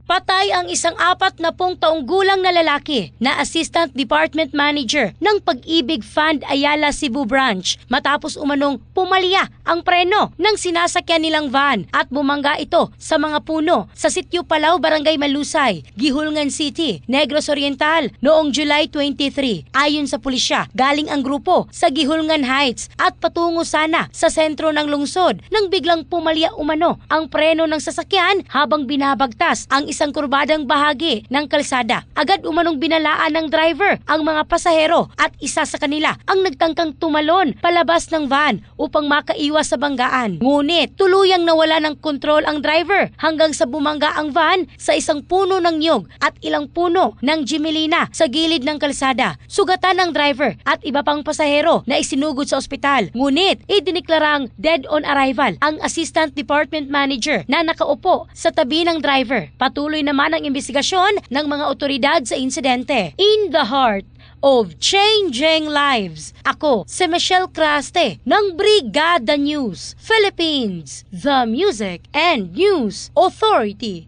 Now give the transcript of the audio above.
Patay ang isang 40 taong gulang na lalaki na Assistant Department Manager ng Pag-ibig Fund Ayala Cebu Branch matapos umanong pumalya ang preno ng sinasakyan nilang van at bumangga ito sa mga puno sa Sitio Palau, Barangay Malusay, Gihulngan City, Negros Oriental noong July 23. Ayon sa pulisya, galing ang grupo sa Gihulngan Heights at patungo sana sa sentro ng lungsod nang biglang pumalya umano ang preno ng sasakyan habang binabagtas ang isang kurbadang bahagi ng kalsada. Agad umanong binalaan ng driver ang mga pasahero at isa sa kanila ang nagtangkang tumalon palabas ng van upang makaiwas sa banggaan. Ngunit tuluyang nawala ng kontrol ang driver hanggang sa bumangga ang van sa isang puno ng niyog at ilang puno ng Jimelina sa gilid ng kalsada. Sugatan ng driver at iba pang pasahero na isinugod sa ospital. Ngunit idiniklarang dead on arrival ang Assistant Department Manager na nakaupo sa tabi ng driver. Patuloy naman ang investigasyon ng mga otoridad sa insidente. In the heart of changing lives, ako si Michelle Craste ng Brigada News Philippines, the Music and News Authority.